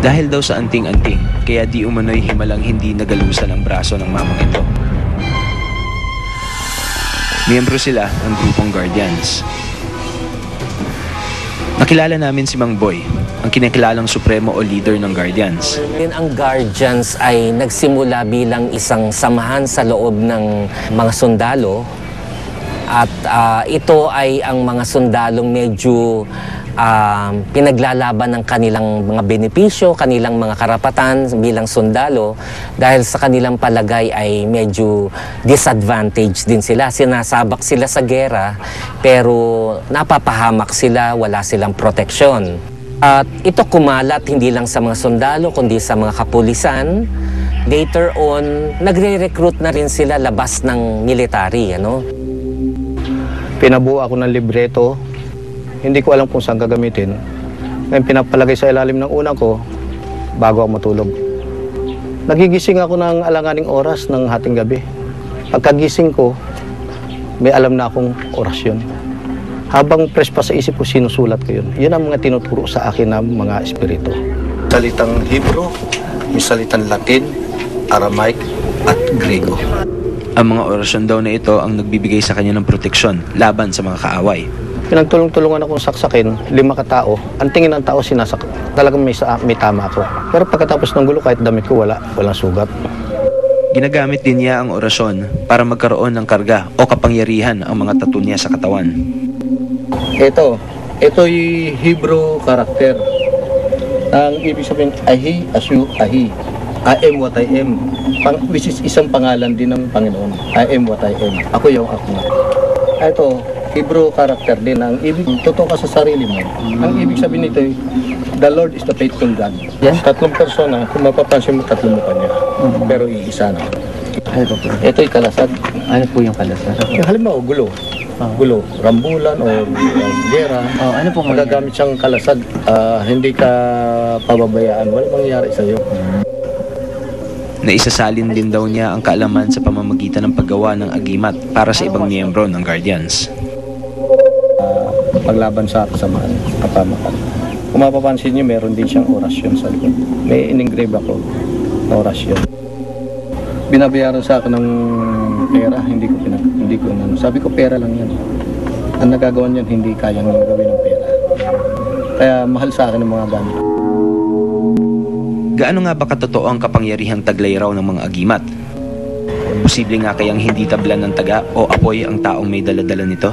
Dahil daw sa anting-anting, kaya di umano'y himalang hindi nagalusan ang braso ng mamang ito. Miyembro sila ng grupong Guardians. Nakilala namin si Mang Boy, ang kinikilalang supremo o leader ng Guardians. Ang Guardians ay nagsimula bilang isang samahan sa loob ng mga sundalo at ito ay ang mga sundalong medyo pinaglalaban ng kanilang mga benepisyo, kanilang mga karapatan bilang sundalo dahil sa kanilang palagay ay medyo disadvantage din sila. Sinasabak sila sa gera pero napapahamak sila, wala silang proteksyon. At ito kumalat hindi lang sa mga sundalo kundi sa mga kapulisan. Later on, nagre-recruit na rin sila labas ng military. Pinabuo ako ng libreto. Hindi ko alam kung saan gagamitin. Ngayon pinapalagay sa ilalim ng una ko bago ako matulog. Nagigising ako ng alanganing oras ng hating gabi. Pagkagising ko, may alam na akong orasyon. Habang fresh pa sa isip ko, sinusulat ko yun. Yun ang mga tinuturo sa akin ng mga espiritu. Salitang Hebro, may salitang Latin, Aramaic at Grego. Ang mga orasyon daw na ito ang nagbibigay sa kanya ng proteksyon laban sa mga kaaway. Pinagtulong-tulungan akong saksakin, 5 katao. Ang tingin ng tao sinasak, talagang may tama ako. Pero pagkatapos ng gulo, kahit damit ko, walang sugat. Ginagamit din niya ang orasyon para magkaroon ng karga o kapangyarihan ang mga tattoo niya sa katawan. Ito'y Hebrew karakter. Ang ibig sabihin, Ahi, Asyu, Ahi. I am what I am. Which is isang pangalan din ng Panginoon. I am what I am. Ako yung ako nga. Ito, Hebrew character din. Ang ibig, totoo ka sa sarili mo. Ang ibig sabihin nito, the Lord is the faithful God. Yeah. 3 persona, kung mapapansin mo, 3 mukha niya. Pero iisa na. Ito'y kalasag. Ano po yung kalasar? Yung halimbawa, gulo. Gulo, rambulan o gera. Ano po magagamit siyang kalasag. Hindi ka pababayaan. Walang mangyayari sa'yo. Naisasalin din daw niya ang kaalaman sa pamamagitan ng paggawa ng agimat para sa ibang miyembro ng Guardians. Paglaban sa kasamaan, kapamakan. Kung mapapansin niyo, meron din siyang orasyon sa likod. May in-engrave ako na orasyon. Binabayaran sa akin ng pera, hindi ko sabi ko pera lang yan. Ang nagagawa niyan, hindi kayang gawin ng pera. Kaya mahal sa akin ng mga gamit. Gaano nga ba katotoo ang kapangyarihang taglay raw ng mga agimat? Posible nga kayang hindi tablan ng taga o apoy ang taong may daladala nito?